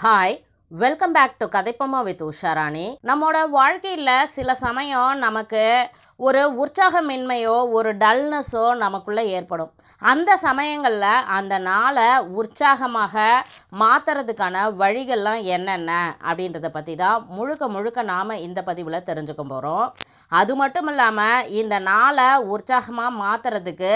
Hi, welcome back to Kathaippama with Usharani. நம்மளோட வாழ்க்கையில் சில சமயம் நமக்கு ஒரு உற்சாகமின்மையோ ஒரு டல்னஸோ நமக்குள்ளே ஏற்படும். அந்த சமயங்களில் அந்த நாளை உற்சாகமாக மாற்றுறதுக்கான வழிகள்லாம் என்னென்ன அப்படின்றத பற்றி தான் முழுக்க நாம் இந்த பதிவில் தெரிஞ்சுக்க போகிறோம். அது மட்டும் இல்லாமல் இந்த நாளை உற்சாகமாக மாற்றுறதுக்கு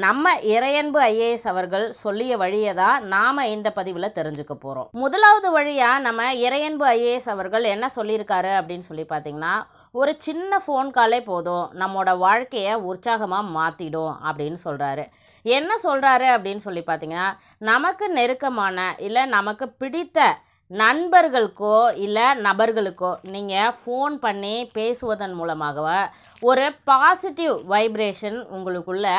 நம்ம இறையன்பு ஐஏஎஸ் அவர்கள் சொல்லிய வழியை தான் நாம் இந்த பதிவில் தெரிஞ்சுக்க போகிறோம். முதலாவது வழியாக நம்ம இறையன்பு ஐஏஎஸ் அவர்கள் என்ன சொல்லியிருக்காரு அப்படின்னு சொல்லி பார்த்தீங்கன்னா, ஒரு சின்ன ஃபோன் காலே போதும் நம்மளோட வாழ்க்கையை உற்சாகமாக மாற்றிடும் அப்படின்னு சொல்கிறாரு. என்ன சொல்கிறாரு அப்படின்னு சொல்லி பார்த்தீங்கன்னா, நமக்கு நெருக்கமான இல்லை நமக்கு பிடித்த நண்பர்களுக்கோ இல்லை நபர்களுக்கோ நீங்கள் ஃபோன் பண்ணி பேசுவதன் மூலமாக ஒரு பாசிட்டிவ் வைப்ரேஷன் உங்களுக்குள்ளே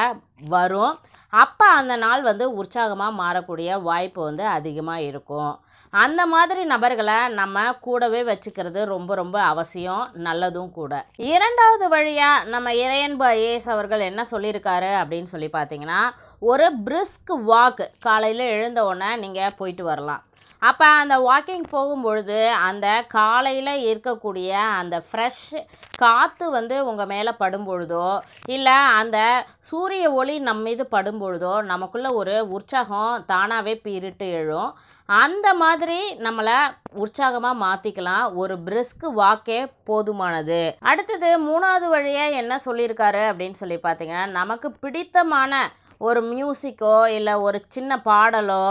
வரும். அப்போ அந்த நாள் உற்சாகமாக மாறக்கூடிய வாய்ப்பு அதிகமாக இருக்கும். அந்த மாதிரி நபர்களை நம்ம கூடவே வச்சுக்கிறது ரொம்ப அவசியம், நல்லதும் கூட. இரண்டாவது வழியாக நம்ம இறையன்பு ஐஏஎஸ் அவர்கள் என்ன சொல்லியிருக்காரு அப்படின்னு சொல்லி பார்த்தீங்கன்னா, ஒரு பிரிஸ்க் வாக் காலையில் எழுந்த உடனே நீங்கள் போயிட்டு வரலாம். அப்போ அந்த வாக்கிங் போகும்பொழுது அந்த காலையில் இருக்கக்கூடிய அந்த ஃப்ரெஷ் காற்று உங்கள் மேலே படும்பொழுதோ இல்லை அந்த சூரிய ஒளி நம்ம மீது படும்பொழுதோ நமக்குள்ளே ஒரு உற்சாகம் தானாகவே பீரிட்டு எழும். அந்த மாதிரி நம்மளை உற்சாகமாக மாற்றிக்கலாம். ஒரு பிரிஸ்க் வாக்கே போதுமானது. அடுத்தது மூணாவது வழியாக என்ன சொல்லியிருக்காரு அப்படின்னு சொல்லி பார்த்தீங்கன்னா, நமக்கு பிடித்தமான ஒரு மியூசிக்கோ இல்லை ஒரு சின்ன பாடலோ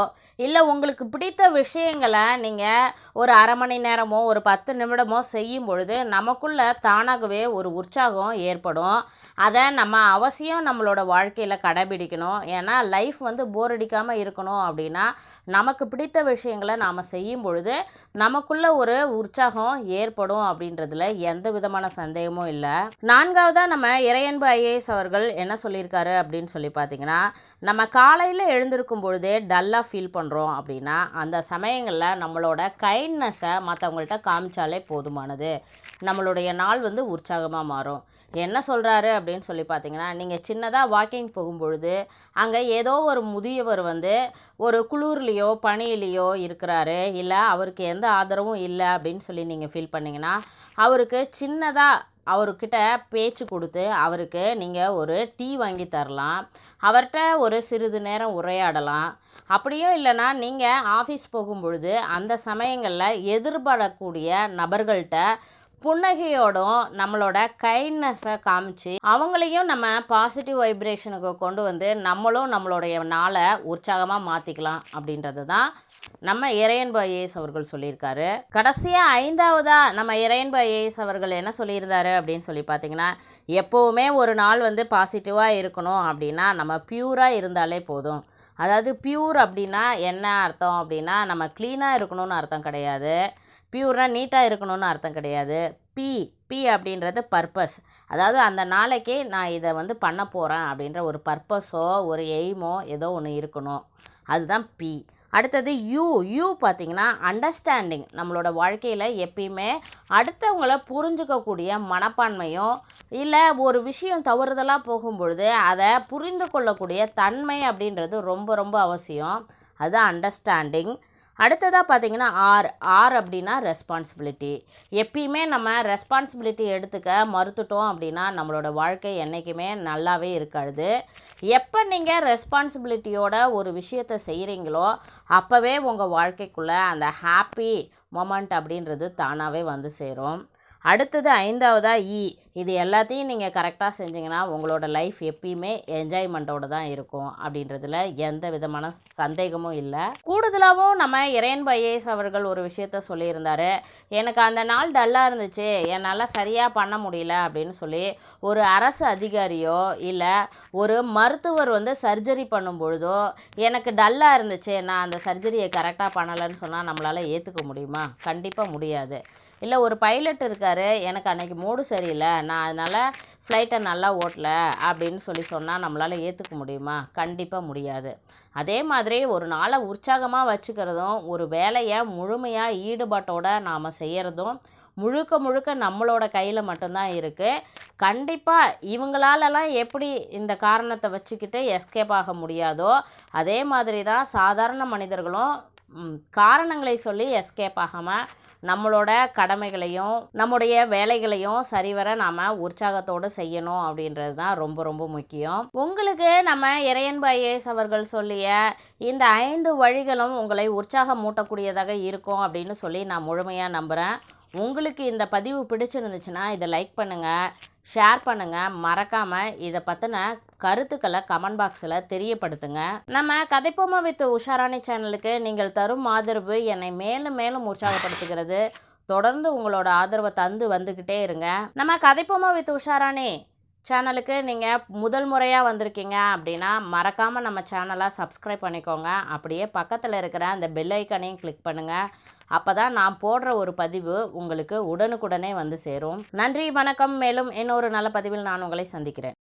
இல்லை உங்களுக்கு பிடித்த விஷயங்களை நீங்கள் ஒரு அரை மணி நேரமோ ஒரு 10 நிமிடமோ செய்யும் பொழுது நமக்குள்ளே தானாகவே ஒரு உற்சாகம் ஏற்படும். அதை நம்ம அவசியம் நம்மளோட வாழ்க்கையில் கடைபிடிக்கணும். ஏன்னா லைஃப் போர் அடிக்காமல் இருக்கணும் அப்படின்னா நமக்கு பிடித்த விஷயங்களை நாம் செய்யும் பொழுது நமக்குள்ளே ஒரு உற்சாகம் ஏற்படும் அப்படின்றதுல எந்த விதமான சந்தேகமும் இல்லை. நான்காவதாக நம்ம இறையன்பு ஐஏஎஸ் அவர்கள் என்ன சொல்லியிருக்காரு அப்படின்னு சொல்லி பார்த்தீங்கன்னா, நம்ம காலையில் எழுந்திருக்கும் பொழுதே டல்லாக ஃபீல் பண்ணுறோம் அப்படின்னா அந்த சமயங்களில் நம்மளோட கைண்ட்னஸை மற்றவங்கள்ட்ட காமிச்சாலே போதுமானது. நம்மளுடைய நாள் உற்சாகமாக மாறும். என்ன சொல்கிறாரு அப்படின்னு சொல்லி பார்த்தீங்கன்னா, நீங்கள் சின்னதாக வாக்கிங் போகும்பொழுது அங்கே ஏதோ ஒரு முதியவர் ஒரு குளிர்லேயோ பனியிலையோ இருக்கிறாரு, இல்லை அவருக்கு எந்த ஆதரவும் இல்லை அப்படின்னு சொல்லி நீங்கள் ஃபீல் பண்ணிங்கன்னா அவருக்கு சின்னதாக அவர்கிட்ட பேச்சு கொடுத்து அவருக்கு நீங்கள் ஒரு டீ வாங்கி தரலாம். அவர்கிட்ட ஒரு சிறிது நேரம் உரையாடலாம். அப்படியும் இல்லைன்னா நீங்கள் ஆஃபீஸ் போகும்பொழுது அந்த சமயங்களில் எதிர்படக்கூடிய நபர்கள்ட்ட புன்னகையோடும் நம்மளோட கைண்ட்னஸை காமிச்சு அவங்களையும் நம்ம பாசிட்டிவ் வைப்ரேஷனுக்கு கொண்டு நம்மளும் நம்மளுடைய நாளை உற்சாகமாக மாற்றிக்கலாம் அப்படின்றது தான் நம்ம இறையன்பு ஐஏஎஸ் அவர்கள் சொல்லியிருக்காரு. கடைசியாக ஐந்தாவதாக நம்ம இறையன்பு ஐஏஎஸ் அவர்கள் என்ன சொல்லியிருந்தாரு அப்படின்னு சொல்லி பார்த்தீங்கன்னா, எப்போவுமே ஒரு நாள் பாசிட்டிவாக இருக்கணும் அப்படின்னா நம்ம பியூராக இருந்தாலே போதும். அதாவது பியூர் அப்படின்னா என்ன அர்த்தம் அப்படின்னா, நம்ம க்ளீனாக இருக்கணும்னு அர்த்தம் கிடையாது. பியூர்னால் நீட்டாக இருக்கணும்னு அர்த்தம் கிடையாது. பி அப்படின்றது பர்பஸ். அதாவது அந்த நாளைக்கு நான் இதை பண்ண போகிறேன் அப்படின்ற ஒரு பர்பஸோ ஒரு எய்மோ ஏதோ ஒன்று இருக்கணும். அதுதான் பி. அடுத்தது யூ பார்த்திங்கன்னா அண்டர்ஸ்டாண்டிங். நம்மளோட வாழ்க்கையில் எப்பயுமே அடுத்தவங்கள புரிஞ்சுக்கக்கூடிய மனப்பான்மையும் இல்லை ஒரு விஷயம் தவறுதலாக போகும்பொழுது அதை புரிந்து கொள்ளக்கூடிய தன்மை அப்படின்றது ரொம்ப அவசியம். அதுதான் அண்டர்ஸ்டாண்டிங். அடுத்ததாக பார்த்திங்கன்னா ஆர் அப்படின்னா ரெஸ்பான்சிபிலிட்டி. எப்பயுமே நம்ம ரெஸ்பான்சிபிலிட்டி எடுத்துக்க மறுத்துட்டோம் அப்படின்னா நம்மளோட வாழ்க்கை என்றைக்குமே நல்லாவே இருக்காது. எப்போ நீங்கள் ரெஸ்பான்சிபிலிட்டியோட ஒரு விஷயத்தை செய்கிறீங்களோ அப்போவே உங்கள் வாழ்க்கைக்குள்ளே அந்த ஹாப்பி மொமெண்ட் அப்படின்றது தானாகவே சேரும். அடுத்தது ஐந்தாவதாக இது எல்லாத்தையும் நீங்கள் கரெக்டாக செஞ்சிங்கன்னா உங்களோட லைஃப் எப்பயுமே என்ஜாய்மெண்ட்டோடு தான் இருக்கும் அப்படின்றதுல எந்த விதமான சந்தேகமும் இல்லை. கூடுதலாகவும் நம்ம இறையன்பு ஐஏஎஸ் அவர்கள் ஒரு விஷயத்த சொல்லியிருந்தார். எனக்கு அந்த நாள் டல்லாக இருந்துச்சு, என்னால் சரியாக பண்ண முடியல அப்படின்னு சொல்லி ஒரு அரசு அதிகாரியோ இல்லை ஒரு மருத்துவர் சர்ஜரி பண்ணும் பொழுதோ எனக்கு டல்லாக இருந்துச்சு, நான் அந்த சர்ஜரியை கரெக்டாக பண்ணலைன்னு சொன்னால் நம்மளால் ஏற்றுக்க முடியுமா? கண்டிப்பாக முடியாது. இல்லை ஒரு பைலட் இருக்கார், எனக்கு அன்றைக்கி மூடு சரியில்லை, நான் அதனால் ஃப்ளைட்டை நல்லா ஓட்டலை அப்படின்னு சொன்னால் நம்மளால் ஏற்றுக்க முடியுமா? கண்டிப்பாக முடியாது. அதே மாதிரி ஒரு நாளை உற்சாகமாக வச்சுக்கிறதும் ஒரு வேலையை முழுமையாக ஈடுபாட்டோடு நாம் செய்கிறதும் முழுக்க முழுக்க நம்மளோட கையில் மட்டும்தான் இருக்குது. கண்டிப்பாக இவங்களாலலாம் எப்படி இந்த காரணத்தை வச்சுக்கிட்டு எஸ்கேப் ஆக முடியாதோ அதே மாதிரி தான் சாதாரண மனிதர்களும் காரணங்களை சொல்லி எஸ்கேப் ஆகாமல் நம்மளோட கடமைகளையும் நம்முடைய வேலைகளையும் சரிவர நாம் உற்சாகத்தோடு செய்யணும் அப்படின்றது தான் ரொம்ப ரொம்ப முக்கியம். உங்களுக்கு நம்ம இறையன்பு ஐஏஎஸ் அவர்கள் சொல்லிய இந்த 5 வழிகளும் உங்களை உற்சாகம் மூட்டக்கூடியதாக இருக்கும் அப்படின்னு சொல்லி நான் முழுமையாக நம்புகிறேன். உங்களுக்கு இந்த பதிவு பிடிச்சிருந்துச்சுன்னா இதை லைக் பண்ணுங்கள், ஷேர் பண்ணுங்கள், மறக்காமல் இதை பற்றின கருத்துக்களை கமெண்ட் பாக்ஸில் தெரியப்படுத்துங்க. நம்ம கதைப்போமா வித் உஷாராணி சேனலுக்கு நீங்கள் தரும் ஆதரவு என்னை மேலும் மேலும் உற்சாகப்படுத்துகிறது. தொடர்ந்து உங்களோட ஆதரவை தந்து வந்துக்கிட்டே இருங்க. நம்ம கதைப்போமா வித் உஷாராணி சேனலுக்கு நீங்கள் முதல் முறையாக வந்திருக்கீங்க அப்படின்னா மறக்காமல் நம்ம சேனலை சப்ஸ்கிரைப் பண்ணிக்கோங்க. அப்படியே பக்கத்தில் இருக்கிற அந்த பெல் ஐக்கனையும் கிளிக் பண்ணுங்கள். அப்போ தான் நான் போடுற ஒரு பதிவு உங்களுக்கு உடனுக்குடனே வந்து சேரும். நன்றி, வணக்கம். மேலும் இன்னொரு நல்ல பதிவில் நான் உங்களை சந்திக்கிறேன்.